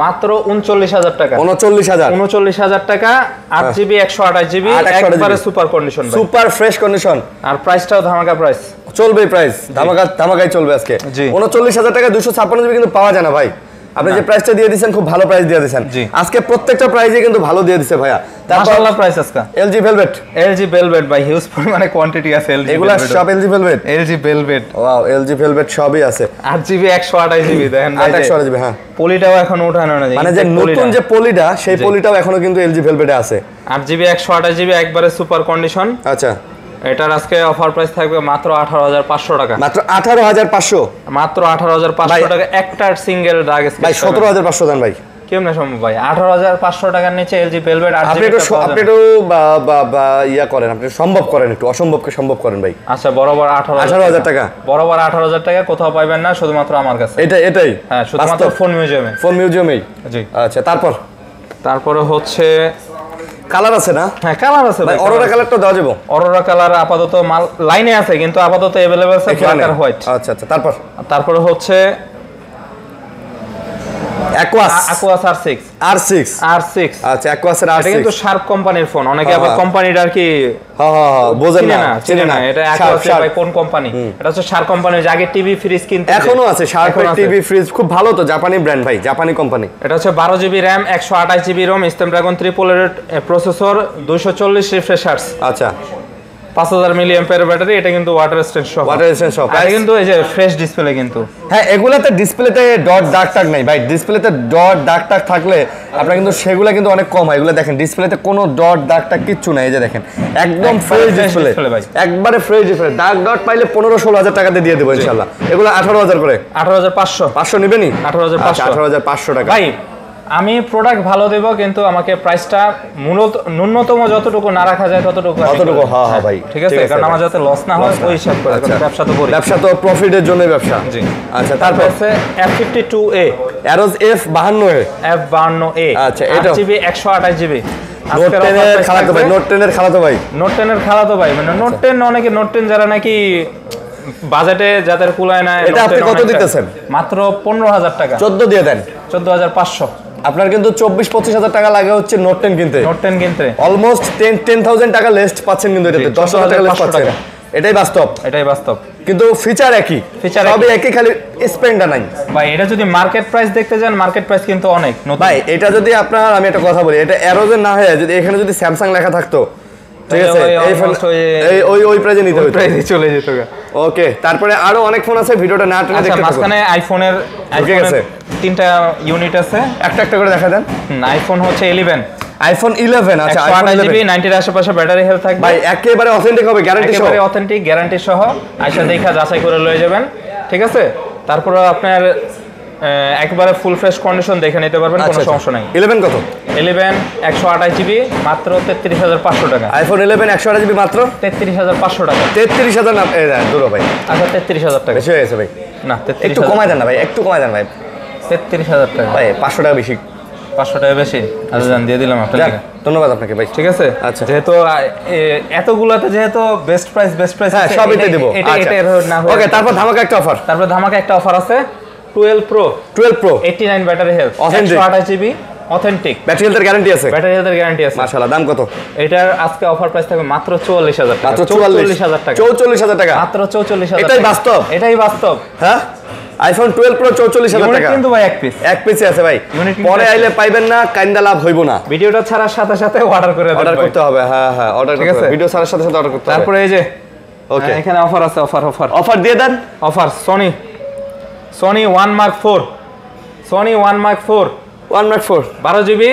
মাত্র 39,000 টাকা। 39,000 টাকা, 8GB 128GB একবারে super condition, super fresh condition. আর প্রাইসটাও ধামাকা প্রাইস চলবে, প্রাইস ধামাকাই চলবে আজকে। 39,000 টাকা 256GB কিন্তু পাওয়া যায় না ভাই। আপনি যে প্রাইসটা দিয়ে দিয়েছেন খুব ভালো প্রাইস দিয়ে দিয়েছেন আজকে, প্রত্যেকটা প্রাইসে কিন্তু ভালো দিয়ে দিয়েছে ভাইয়া। মাশাআল্লাহ প্রাইস আজকে। LG Velvet ভাই, হিউজ পরিমাণে কোয়ান্টিটি আছে LG এগুলা সব LG Velvet। Wow, LG Velvet সবই আছে। 8GB 128GB দেখেন ভাই, 128GB। হ্যাঁ, পলিটাও এখন ওঠানো না, মানে যে নতুন যে পলিটা, সেই পলিটাও এখনো কিন্তু LG Velvet এ আছে। 8GB 128GB একবারে সুপার কন্ডিশন। আচ্ছা, এটার আজকে অফার প্রাইস থাকবে মাত্র 18,500 টাকা। মাত্র 18,500, মাত্র 18,500 টাকা একটার সিঙ্গেল দাগ স্কেচ ভাই 17,500 দেন ভাই। কেমনে সম্ভব ভাই? 18,500 টাকার নিচে এলজি ভেলভেট 8 আপনি একটু ইয়া করেন, আপনি সম্ভব করেন, একটু অসম্ভবকে সম্ভব করেন ভাই। আচ্ছা বরাবর 18,000 টাকা, বরাবর 18,000 টাকা কোথাও পাবেন না, শুধুমাত্র আমার কাছে। এটাই হ্যাঁ, শুধুমাত্র ফোন মিউজিয়ামে। ফোন মিউজিয়ামেই। জি। আচ্ছা, তারপরে হচ্ছে কালার আছে না? হ্যাঁ কালার আছে ভাই। অরোরা কালারটা দেওয়া যাবে? অরোরা কালার আপাতত মাল লাইনে আছে, কিন্তু আপাতত अवेलेबल আছে ব্ল্যাক আর হোয়াইট। আচ্ছা, তারপরে হচ্ছে অ্যাকুয়াস R6। আচ্ছা, অ্যাকুয়াসের R6 এটা কিন্তু শার্প কোম্পানির ফোন। অনেকে আবার কোম্পানিটা আর কি বোঝেন না, চিনে না এটা অ্যাকুয়াস ভাই কোন কোম্পানি। এটা হচ্ছে শার্প কোম্পানির, আগে টিভি ফ্রিজ কিনতে এখনো আছে শার্পের টিভি ফ্রিজ, খুব ভালো তো, জাপানি ব্র্যান্ড ভাই, জাপানি কোম্পানি। এটা হচ্ছে 12 GB RAM, 128 GB ROM, Snapdragon 888 processor, 240 refresh hertz. আচ্ছা, 5000 মিলি অ্যাম্পিয়ার ব্যাটারি। এটা কিন্তু ওয়াটার রেজিস্ট্যান্ট সহ। এটা কিন্তু এই যে ফ্রেশ ডিসপ্লে কিন্তু। হ্যাঁ, এগুলাতে ডিসপ্লেতে ডট দাগ টাগ নাই ভাই। ডিসপ্লেতে ডট দাগ টাগ থাকলে আপনার কিন্তু সেগুলা কিন্তু অনেক কম হয়। এগুলো দেখেন ডিসপ্লেতে কোনো ডট দাগ টাগ কিচ্ছু নাই। এই যে দেখেন একদম ফ্রেশ ডিসপ্লে ভাই, একবারে ফ্রেশ ডিসপ্লে। দাগ ডট পাইলে 15-16 টাকাতে দিয়ে দেবো ইনশাআল্লাহ। এগুলো 18,000 করে। 18,500 নেবেনি? 18,500 টাকা ভাই। আমি প্রোডাক্ট ভালো দেব, কিন্তু আমাকে প্রাইসটা ন্যূনতম যতটুকু না রাখা যায় ততটুকু। হ্যাঁ ভাই, ঠিক আছে, কারণ আমার যাতে লস না হয় ওই হিসাব করে। ব্যবসা তো করি, ব্যবসা তো প্রফিটের জন্যই ব্যবসা। জি। আচ্ছা, তারপর আছে F52A, Aeros F52A। আচ্ছা, এটা জিবি 128 জিবি। নোট 10 এর খালাতো ভাই, নোট 10 এর খালাতো ভাই, মানে নোট 10 অনেকে নোট 10 যারা নাকি বাজেটে যাদের কুলায় না। এটা আপনি কত দিতেছেন? মাত্র 15,000 টাকা। 14 দিয়ে দেন। 14,500। আপনার কিন্তু 24-25,000 টাকা লাগে হচ্ছে নোট 10 কিনতে। অলমোস্ট 10,000 টাকা লেস পাচ্ছেন কিন্তু এটাতে, 10,000 টাকা লেস পাচ্ছেন। এটাই বাস্তব। কিন্তু ফিচার একই, সবই একই, খালি স্পেন্ডটা নাই ভাই। এটা যদি মার্কেট প্রাইস দেখতে যান, মার্কেট প্রাইস কিন্তু অনেক ভাই। এটা যদি আপনার, আমি একটা কথা বলি, এটা অ্যারোজের না হয়ে যদি এখানে যদি স্যামসাং লেখা থাকতো, ঠিক আছে, ওই প্রাইজে নিতে হতো, প্রাইজে চলে যেত। ওকে, তারপরে আরো অনেক ফোন আছে, ভিডিওটা না টেনে দেখতে থাকুন। মাঝখানে আইফোনের 3টা ইউনিট আছে, একটা করে দেখা দেন। আইফোন হচ্ছে 11। আইফোন 11। আচ্ছা, আইফোন 11 90 এর আশেপাশে ব্যাটারি হেলথ থাকবে ভাই। একেবারে অথেন্টিক হবে, গ্যারান্টি সহ। আয়সা দেখা যাচাই করে লয়ে যাবেন, ঠিক আছে। তারপরে আপনার একবারে ফুল ফ্রেশ কন্ডিশন দেখে নিতে পারবেন, কোনো সমস্যা নাই। 11 কত? 11 128 জিবি, মাত্র 33,500 টাকা। আইফোন 11 128 জিবি মাত্র 33,500 টাকা। 33,000 না দূর ভাই। আচ্ছা, 33,000 টাকা বেশি হয়ে গেছে ভাই। না, একটু কমায় দেন না ভাই, একটু কমায় দেন ভাই। 33,000 টাকা ভাই, 500 টাকা বেশি। 500 টাকা বেশি? আচ্ছা জান, দিয়ে দিলাম আপনাকে। ধন্যবাদ আপনাকে ভাই, ঠিক আছে। আচ্ছা, যেহেতু এতগুলাতে যেহেতু বেস্ট প্রাইস হ্যাঁ, সবইতে দেব। এটা না হয়। ওকে, তারপর ধামাকা একটা অফার আছে। 12 Pro 89 battery health, 128 GB, authentic battery হেলথের গ্যারান্টি আছে। মাশাআল্লাহ, দাম কত? এটার আজকে অফার প্রাইস থাকবে মাত্র 44,000 টাকা। মাত্র 44,000 টাকা। 44,000 টাকা, মাত্র 44,000। এটাই বাস্তব। হ্যাঁ, আইফোন 12 Pro 44,000 টাকা কিন্তু ভাই। এক পিসে আছে ভাই, পরে আইলে পাইবেন না, কাইন্দা লাভ হইব না। ভিডিওটা ছাড়ার সাথে সাথে অর্ডার করতে হবে। হ্যাঁ, অর্ডার করতে হবে, ভিডিও ছাড়ার সাথে সাথে অর্ডার করতে হবে। তারপরে এই যে ওকে, এখানে অফার আছে। অফার দিয়ে দেন। Offer Sony 1 Mark 4 12 GB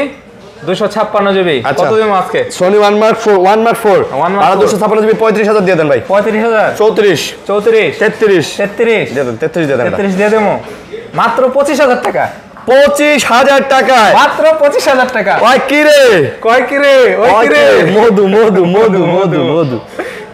256 GB. কত দিন আজকে? Sony 1 Mark 4 আর 256 জিবি 35,000 দিয়ে দেন ভাই। 35,000 34 33 দিয়ে দেন। 33 দিয়ে দেবো মাত্র 25,000 টাকা। 25,000 টাকায় মাত্র 25,000 টাকা। কয় কি রে মধু।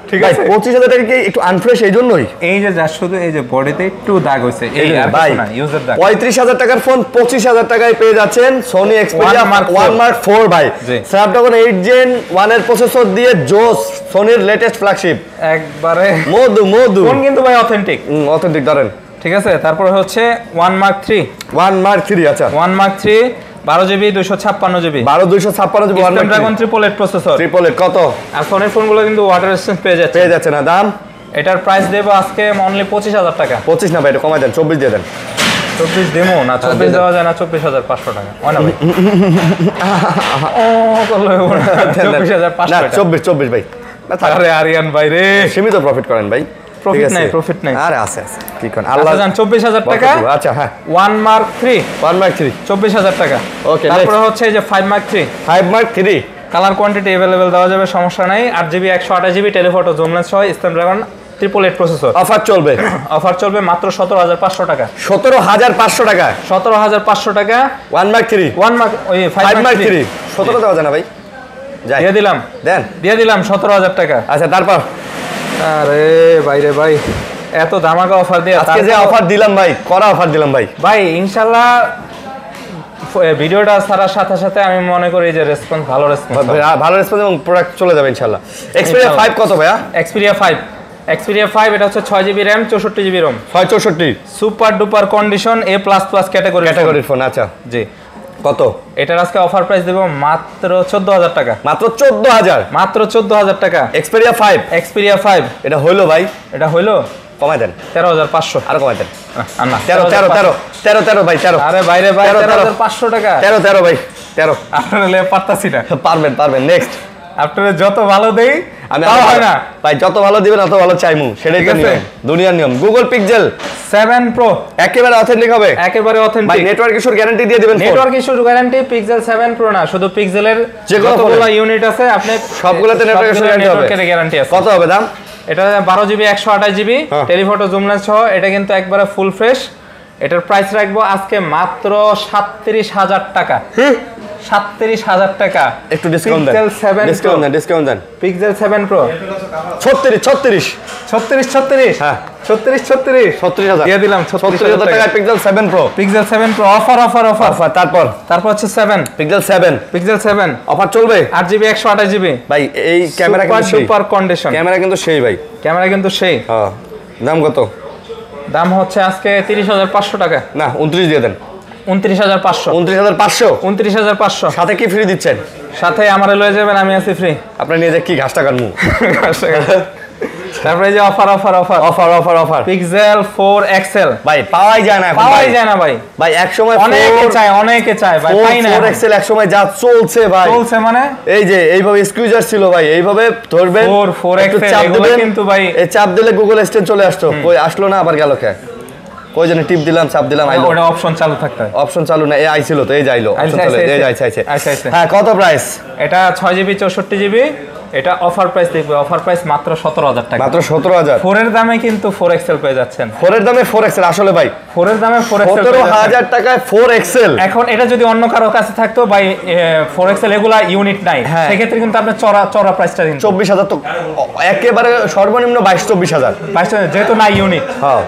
ঠিক আছে, 25,000 টাকা কি একটু আনফ্রেশ? এই জন্যই এই যে শুধু এই যে বডিতে একটু দাগ হইছে, এই আর কিছু না, ইউজার দাগ। 35,000 টাকার ফোন 25,000 টাকায় পেয়ে যাচ্ছেন Sony Xperia 1 Mark 4 ভাই। Snapdragon 8 Gen 1 এর প্রসেসর দিয়ে জোস, Sony-র লেটেস্ট ফ্ল্যাগশিপ, একবারে মধু ফোন কিন্তু ভাই অথেন্টিক ধরেন, ঠিক আছে। তারপরে হচ্ছে 1 Mark 3। আচ্ছা, 1 Mark 3 12 GB 256 GB, 256 GB, Snapdragon 888 processor. কত? আর ফোনের ফোনগুলো কিন্তু ওয়াটার রেজিস্ট্যান্স পেয়ে যাচ্ছে না। দাম এটার প্রাইস দেব আজকে অনলি 25,000 টাকা। 25 না ভাই, এটা কমাই দেন, 24 দিয়ে দেন। 24 দেবো না, 24 দেওয়া যায় না। 24,500 টাকা হয় না ভাই? ও করলো 24,500 টাকা। 24 ভাই। আরে আরিয়ান ভাই রে, সীমিত প্রফিট করেন ভাই। প্রফিট নাই। আরে আছে কি কোন আল্লাহ জান। 24,000 টাকা। আচ্ছা, হ্যাঁ, 1 Mark 3 24,000 টাকা। ওকে, তারপরে হচ্ছে এই যে 5 Mark 3 কালার কোয়ান্টিটি अवेलेबल দেওয়া যাবে, সমস্যা নাই। 8GB 128GB telephoto zoom lens সহ স্ন্যাপড্রাগন 888 প্রসেসর। অফার চলবে? অফার চলবে মাত্র 17500 টাকা। 17500 টাকা? 17500 টাকা। 1 মার্ক 3 1 মার্ক ওই 5 মার্ক 3 17 দেওয়া যায় না ভাই? যাই দিয়ে দিলাম, দেন দিয়ে দিলাম 17000 টাকা। আচ্ছা তারপর? আরে ভাই রে ভাই, এত ধামাকা অফার দিয়ে আজকে যে অফার দিলাম ভাই, করা অফার দিলাম ভাই। ভাই ইনশাআল্লাহ ভিডিওটা ছাড়ার সাথে সাথে আমি মনে করি যে রেসপন্স ভালো রেসপন্স এবং প্রোডাক্ট চলে যাবে ইনশাআল্লাহ। Xperia 5 কত ভাইয়া? Xperia 5 এটা হচ্ছে 6GB RAM 64GB ROM 664 super duper condition A++ ক্যাটাগরির ফোন। আচ্ছা জি। কত? এটার আজকে অফার প্রাইস দেব মাত্র 14000 টাকা। মাত্র 14000? মাত্র 14000 টাকা। Xperia 5 এটা হইলো ভাই? এটা হইলো? কমাই দেন 13500। আরো কমাই দেন না 13 ভাই 13। আরে বাইরে ভাই 13500 টাকা। 13 ভাই 13। আপনারা লে পারতাছি না। পারবেন নেক্সট। আপনারা যত ভালো দেই আমি তাও হয় না ভাই, যত ভালো দিবেন তত ভালো চাইমু, সেটাই তো নিয়ম, দুনিয়ার নিয়ম। Google Pixel 7 Pro একেবারে অথেন্টিক হবে? একেবারে ভাই অথেন্টিক। নেটওয়ার্ক ইস্যুর গ্যারান্টি দিয়ে দিবেন? নেটওয়ার্ক ইস্যুর গ্যারান্টি Pixel 7 Pro না, শুধু পিক্সেলের যতগুলো ইউনিট আছে আপনি সবগুলোতে নেটওয়ার্ক ইস্যুর গ্যারান্টি আছে। কত হবে দাম? এটা 12GB 128GB telephoto zoom lens সহ, এটা কিন্তু একবারে ফুল ফ্রেশ। এটার প্রাইস রাখবো আজকে মাত্র 37000 টাকা। 37000 টাকা। একটু ডিসকাউন্ট দেন, ডিসকাউন্ট দেন। Pixel 7 Pro 36 হ্যাঁ 36000 দিয়ে দিলাম 36000 টাকা Pixel 7 Pro। Pixel 7 Pro offer. তারপর হচ্ছে 7 Pixel 7 অফার চলবে? 8GB 128GB ভাই এই ক্যামেরা কিন্তু সুপার কন্ডিশন, ক্যামেরা কিন্তু সেই ভাই, ক্যামেরা কিন্তু সেই। হ্যাঁ দাম কত? দাম হচ্ছে আজকে 30500 টাকা। না 29 দিয়ে দেন। 29500। 29500 সাথে কি ফ্রি দিচ্ছেন? সাথে আমারে লয়ে যাবেন, আমি আছি ফ্রি। আপনি নিয়ে যে কি ঘাসটা কাটমু। তারপরে যে অফার Pixel 4 XL ভাই পাওয়াই যায় না ভাই এক সময় অনেকে চায় ভাই, পাই না। 4 XL এক সময় যা চলছে ভাই, চলছে মানে এই যে এইভাবে স্কুইজার ছিল ভাই, এইভাবে ধরবেন 4 XL এগুলো কিন্তু ভাই এই চাপ দিলে গুগল অ্যাসিস্ট্যান্ট চলে আসতো, কই আসলো না, আবার গেল কে, কই জানি টিপ দিলাম চাপ দিলাম আইলো। ওটা অপশন চালু থাকতে হয়, অপশন চালু না, এই আইছিল তো এই যাইলো অপশন চালু, এই যাইছে। হ্যাঁ কত প্রাইস? এটা 6GB 64GB, এটা অফার প্রাইস দেখবে, অফার প্রাইস মাত্র 17000 টাকা। মাত্র 17000? 4 এর দামে কিন্তু 4 XL পেয়ে যাচ্ছেন। 4 এর দামে 4 XL আসলে ভাই 4 এর দামে 4 XL 17000 টাকায় 4 XL। এখন এটা যদি অন্য কারো কাছে থাকতো ভাই 4 XL এগুলা ইউনিট নাই, সেই ক্ষেত্রে কিন্তু আপনি চড়া প্রাইসটা দিন। 24000 তো একেবারে সর্বনিম্ন 22000 যেহেতু নাই ইউনিট। হ্যাঁ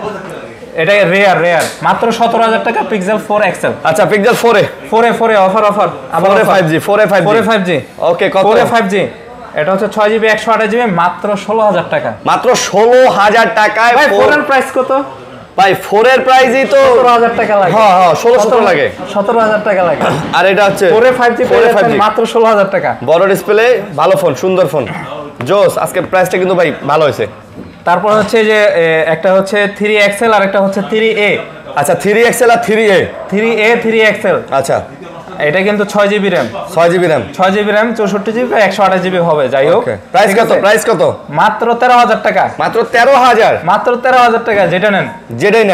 এটা রেয়ার মাত্র 17000 টাকা Pixel 4 XL। আচ্ছা Pixel 4 এ অফার 5G ওকে কত? 5G এটা হচ্ছে 6GB 128GB মাত্র 16000 টাকা। মাত্র 16000 টাকায়। ভাই 4 এর প্রাইস কত? ভাই 4 এর প্রাইসই তো 17000 টাকা লাগে। হ্যাঁ 16 লাগে, 17000 টাকা লাগে। আর এটা হচ্ছে 4 এ 5G মাত্র 16000 টাকা। বড় ডিসপ্লে, ভালো ফোন, সুন্দর ফোন, জোস। আজকে প্রাইসটা কিন্তু ভাই ভালো হয়েছে। তারপর হচ্ছে যে একটা হচ্ছে 3XL আর একটা হচ্ছে 3A। আচ্ছা 3XL আর 3A 3XL আচ্ছা এটা কিন্তু 6GB RAM 64GB 128GB হবে। যাই হোক প্রাইস কত? মাত্র 13000 টাকা। মাত্র 13000 টাকা। যেটাই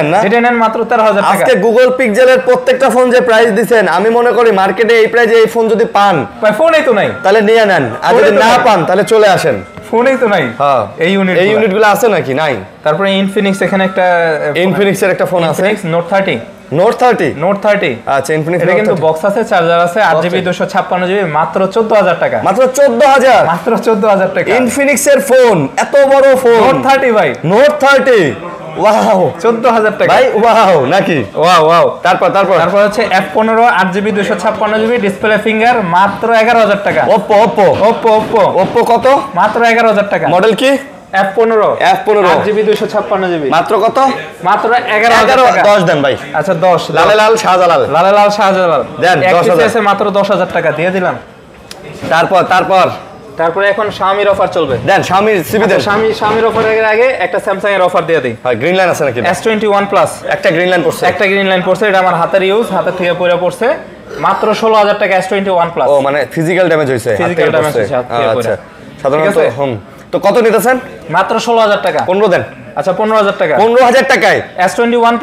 নেন মাত্র 13000 টাকা। আজকে গুগল পিক্সেলের প্রত্যেকটা ফোন যে প্রাইস দিবেন, আমি মনে করি মার্কেটে এই প্রাইসে এই ফোন যদি পান, ভাই ফোনই তো নাই, তাহলে নিয়ে নেন, আর যদি না পান তাহলে চলে আসেন। ফোনই তো নাই। হ্যাঁ এই ইউনিটগুলো আছে নাকি? নাই। তারপরে ইনফিনিক্স, এখানে একটা ইনফিনিক্সের একটা ফোন আছে, নোট 30। আচ্ছা ইনফিনিক্স, এটা কিন্তু বক্স আছে, চার্জার আছে, 8GB 256GB মাত্র 14000 টাকা। মাত্র 14000 টাকা। ইনফিনিক্স এর ফোন, এত বড় ফোন, নোট 30 ভাই, নোট 30 ওয়াও 14000 টাকা ভাই, ওয়াও নাকি? ওয়াও। তারপর হচ্ছে F15 8GB 256GB display finger মাত্র 11000 টাকা। ওপ্পো কত? মাত্র 11000 টাকা। মডেল কি? F15 8GB 256GB মাত্র কত? মাত্র 11000 টাকা। 10 দেন ভাই। আচ্ছা 10 লালে লাল শাহজালাল দেন, 10000 আছে মাত্র 10000 টাকা দিয়ে দিলাম। তারপরে এখন Xiaomi অফার চলবে, দেন Xiaomi সিবি দেন। Xiaomi অফারের আগে একটা Samsung এর অফার দিয়ে দেই। ভাই গ্রিন লাইন আছে নাকি? S21 প্লাস একটা গ্রিন লাইন পড়ছে, এটা আমার হাতের হাতের থেকে পড়ছে মাত্র 16000 টাকা। S21 plus. ও মানে ফিজিক্যাল ড্যামেজ হইছে, আচ্ছা সাধারণত তো কত নিতেছেন? মাত্র 16,000 টাকা। 15 দেন। আচ্ছা 15,000 টাকা। 15,000 টাকায় S21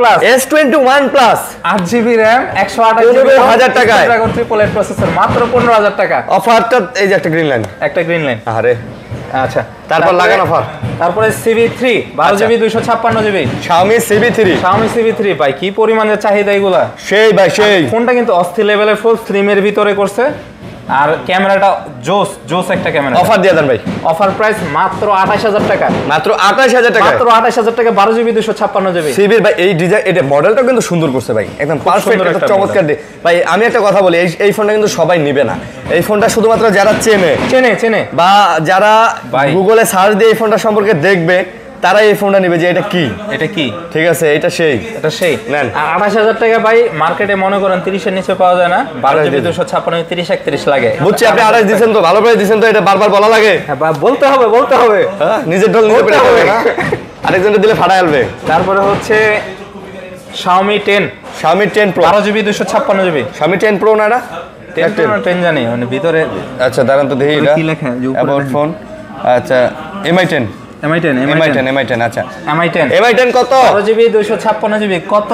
plus 8GB RAM 128GB টাকায় ড্রাগন ট্রিপল 8 প্রসেসর মাত্র 15,000 টাকা। অফারটা এই যে একটা গ্রিন লাইন, একটা গ্রিন লাইন। আরে আচ্ছা তারপর লাগান অফার। তারপরে CV3 12GB 256GB Xiaomi CV3 ভাই কি পরিমাণের চাহিদা এগুলা, সেই ভাই সেই। ফোনটা কিন্তু অস্থির লেভেলের ফুল স্লিমের ভিতরে করছে আর ক্যামেরাটা জোস একটা ক্যামেরা। অফার দিয়ে দেন ভাই। অফার প্রাইস মাত্র 28,000 টাকা। মাত্র 28,000 টাকা। মাত্র 28,000 টাকা 12GB 256GB সিবির ভাই এই ডিজাইন এটা মডেলটা কিন্তু সুন্দর করছে ভাই, একদম পারফেক্ট একটা চমৎকার ভাই। আমি একটা কথা বলি, এই ফোনটা কিন্তু সবাই নেবে না। এই ফোনটা শুধুমাত্র যারা চেনে বা যারা গুগলে সার্চ দিয়ে এই ফোনটা সম্পর্কে দেখবে তারা এই ফোনটা নেবে যে এটা কি ঠিক আছে, এটা সেই নেন। আর 28,000 টাকা ভাই মার্কেটে মনে করেন 30 এর নিচে পাওয়া যায় না। 12GB 256 30 31 লাগে। বুঝছি আপনি 28 দিবেন তো, ভালো প্রাইস দিবেন তো, এটা বারবার বলা লাগে। হ্যাঁ বলতে হবে হ্যাঁ নিজের ঢোল নিজে পেটা হবে না, আরেকজনের দিলে ফাটা আসবে। তারপরে হচ্ছে Xiaomi 10 Pro 12GB 256GB। Xiaomi 10 Pro না এটা 10 জানি মানে ভিতরে। আচ্ছা দাঁড়ান তো দেখি এটা কি লেখা যে উপরে অ্যাবাউট ফোন। আচ্ছা MI 10 আচ্ছা MI 10 কত? 12GB 256GB কত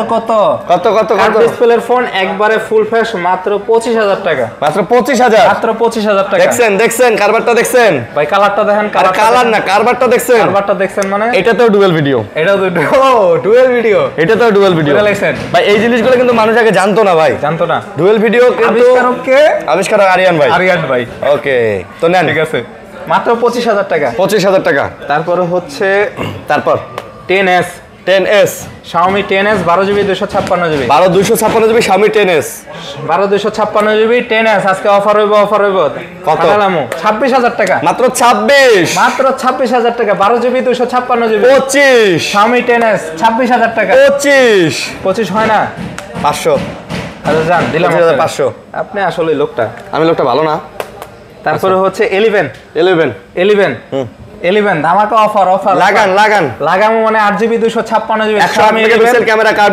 ডিসপ্লের ফোন একবারে ফুল ফ্রেশ মাত্র 25,000 টাকা। মাত্র 25,000 টাকা। দেখছেন কারবারটা দেখছেন ভাই, কালারটা দেখেন। কালার না কারবারটা দেখছেন মানে এটা তো ডুয়াল ভিডিও, এটা তো ডুয়াল ভিডিও ভাই। এই জিনিসগুলো কিন্তু মানুষ আগে জানতো না ভাই, ডুয়াল ভিডিও কিন্তু আবিষ্কারক আরিয়ান ভাই। ওকে তো নেন, ঠিক আছে মাত্র 25,000 টাকা। 25,000 টাকা। তারপরে হচ্ছে 10s Xiaomi 10s 12GB 256GB 256GB Xiaomi 10s 12/256GB 10s আজকে অফার হইব কত? 26,000 টাকা। মাত্র 26,000 টাকা 12GB 256GB 25 Xiaomi 10s 26,000 টাকা। 25 হয় না 500। আচ্ছা জান দিলাম 500। আপনি আসলে আমি লোকটা ভালো না। তারপরে হচ্ছে 11 ধামাকা অফার লাগামো মানে 8GB 256GB 108 megapixel camera, curve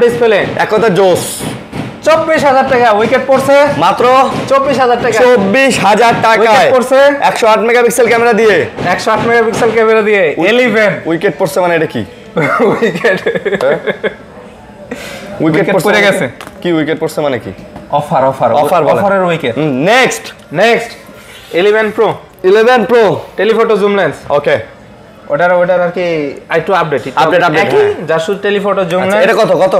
display এক কথা জোস। 24,000 টাকা উইকেট পড়ছে মাত্র 24,000 টাকা। 24,000 টাকায় পড়ছে 108 মেগাপিক্সেল ক্যামেরা দিয়ে 11 উইকেট পড়ছে মানে এটা কি? উইকেট পড়ে গেছে। কি উইকেট পড়ছে মানে কি? অফারের wicket. Next 11 Pro telephoto zoom lens. Okay ওটার আর কি একটু update just telephoto zoom lens. এটা কত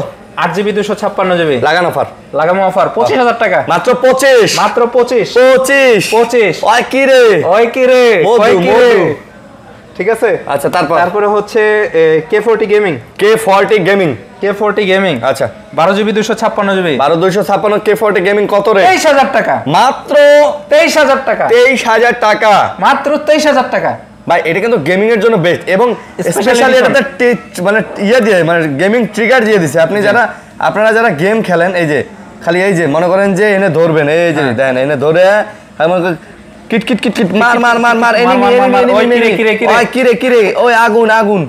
8GB 256GB লাগামো অফার 25,000 টাকা। মাত্র 25 ওই কি রে ঠিক আছে। আচ্ছা তারপরে হচ্ছে K40 গেমিং আচ্ছা 12GB 256GB 12/256 K40 গেমিং কত রে? 23,000 টাকা। মাত্র 23,000 টাকা। 23,000 টাকা মাত্র 23,000 টাকা ভাই। এটা কিন্তু গেমিং এর জন্য বেস্ট এবং স্পেশালি এটাতে মানে দিয়ে মানে গেমিং ট্রিগার দিয়ে দিছে। আপনারা যারা গেম খেলেন এই যে খালি এই যে মনে করেন যে এনে ধরবেন, এই যে দেন এনে ধরে কিট মার কিরে ওই আগুন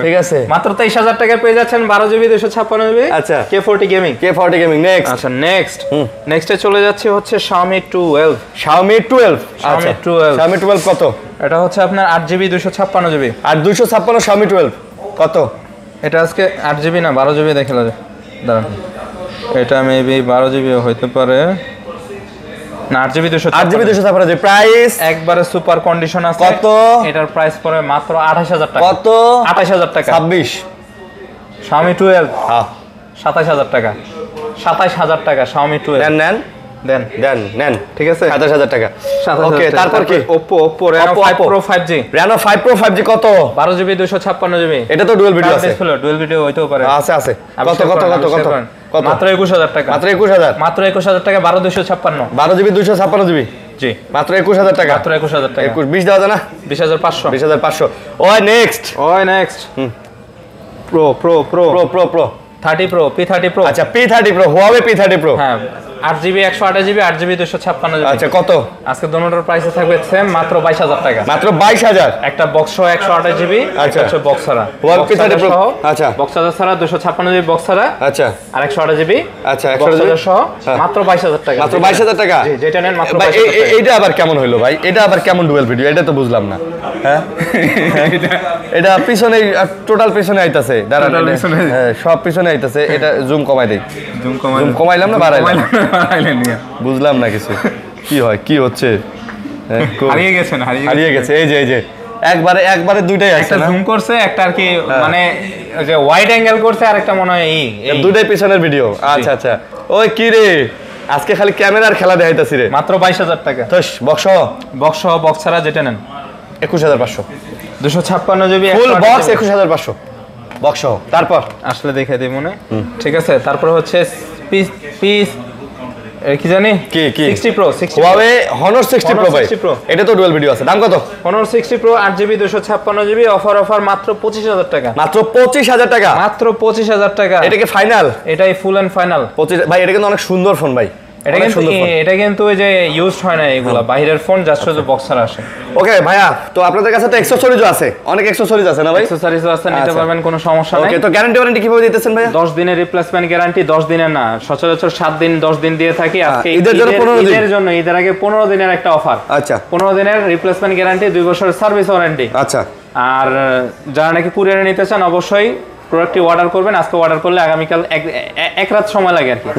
ঠিক আছে। মাত্র 23,000 টাকায় পেয়ে যাচ্ছেন 12GB 256GB। আচ্ছা K40 গেমিং নেক্সট। আচ্ছা নেক্সটে চলে যাচ্ছে হচ্ছে Xiaomi 12 কত? এটা হচ্ছে আপনার 8GB 256GB 256 Xiaomi 12 কত? এটা আজকে 8GB না 12GB দেখালো দাঁড়ান, এটা মেবি 12GB হইতে পারে না 8GB 256 প্রাইস একবারে সুপার কন্ডিশন আছে। কত? এটার প্রাইস পড়ে মাত্র 28,000 টাকা। কত? 28,000 টাকা। 26 Xiaomi 12 হ্যাঁ 27,000 টাকা। 27,000 টাকা Xiaomi 12 দেন ঠিক আছে 27,000 টাকা। ওকে তারপর কি? Oppo Reno 5 Pro 5G কত? 12GB 256GB এটা তো ডুয়াল ভিডিও আছে। ডুয়াল ভিডিও হইতেও পারে। আছে কত? মাত্র 21,000 টাকা। মাত্র 21,000 টাকা 12/256 12GB 256GB জি মাত্র 21,000 টাকা। মাত্র 21,000 টাকা। 20 দেওয়া যায় না? 20,500 ওই next Pro 30 Pro P30 Pro আচ্ছা P30 Pro Huawei P30 Pro হ্যাঁ 8GB 128GB 8GB 256GB। আচ্ছা কত আজকে দুটোর প্রাইসে থাকবে সেম মাত্র 22000 টাকা। মাত্র 22000। একটা বক্স সহ 128GB, আচ্ছা হচ্ছে বক্স ছাড়া। আচ্ছা বক্স ছাড়া 256GB বক্স ছাড়া। আচ্ছা আর 128GB। আচ্ছা 128GB সহ মাত্র 22000 টাকা। মাত্র 22000 টাকা। জি, যেটা নেন মাত্র ভাই 22000 টাকা। এইটা আবার কেমন হইলো ভাই? এটা আবার কেমন ডুয়াল ভিডিও? এটা তো বুঝলাম না। হ্যাঁ এটা পিছনে টোটাল পিছনে আইতাছে। দাঁড়ান হ্যাঁ সব পিছনে আইতাছে। এটা জুম কমাই দেই। জুম কমাইলাম না বাড়াইলাম? বুঝলাম না কিছু। কি হয় কি হচ্ছে? হারিয়ে গেছে। এই যে একবারে দুইটাই আছে একটা জুম করছে, একটা আর কি মানে যে ওয়াইড অ্যাঙ্গেল করছে, আর একটা মনে হয় এই দুইটাই পিছনের ভিডিও। আচ্ছা ওই কি রে আজকে খালি ক্যামেরার খেলা দেখাইতাছি রে। মাত্র 22000 টাকা। তোস বক্স বক্স ছাড়া যেটা নেন 21500। 256GB full box 21500 box. তারপর আসলে দেখে দিই মনে। ঠিক আছে, তারপর হচ্ছে পিস কি জানি কি 60 Pro Huawei Honor 60 Pro ভাই। এটা তো ডুয়াল ভিডিও আছে। দাম কত? Honor 60 Pro 8GB 256GB offer মাত্র 25000 টাকা। মাত্র 25000 টাকা। মাত্র 25000 টাকা। এটা কি ফাইনাল? এটাই ফুল এন্ড ফাইনাল 25 ভাই। এটা কিন্তু অনেক সুন্দর ফোন ভাই। এটা কিন্তু ওই যে ইউজড হয় না এগুলা, বাইরের ফোন জাস্ট শুধু বক্সার আসে। ওকে ভাইয়া, তো আপনাদের কাছে তো অ্যাকসেসরিজও আছে, অনেক অ্যাকসেসরিজ আছে না ভাই? অ্যাকসেসরিজও আছে, নিতে পারবেন, কোনো সমস্যা নাই। ওকে, তো গ্যারান্টি ওয়ারেন্টি কিভাবে দিতেছেন ভাইয়া? 10 দিনের রিপ্লেসমেন্ট গ্যারান্টি। 10 দিনের না, সচরাচর 7 দিন 10 দিন দিয়ে থাকি। আজকে ঈদের জন্য ঈদের আগে 15 দিনের একটা অফার। আচ্ছা 15 দিনের রিপ্লেসমেন্ট গ্যারান্টি, 2 বছরের সার্ভিস ওয়ারেন্টি। আচ্ছা, আর যারা নাকি কুরিয়ারে নিতে চান অবশ্যই প্রোডাক্টটি অর্ডার করবেন। আজকে অর্ডার করলে আগামীকাল এক রাত সময় লাগে আর কি,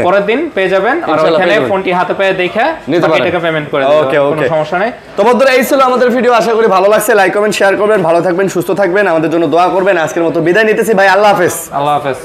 পরের দিন পেয়ে যাবেন। আর ওখানে ফোনটি হাতে পেয়ে দেখে বাকি টাকা পেমেন্ট করে দেবেন, কোনো সমস্যা নেই। তো বন্ধুরা, এই ছিল আমাদের ভিডিও। আশা করি ভালো লাগছে। লাইক কমেন্ট শেয়ার করবেন, ভালো থাকবেন, সুস্থ থাকবেন, আমাদের জন্য দোয়া করবেন। আজকের মতো বিদায় নিতেছি ভাই। আল্লাহ হাফেজ। আল্লাহ হাফেজ।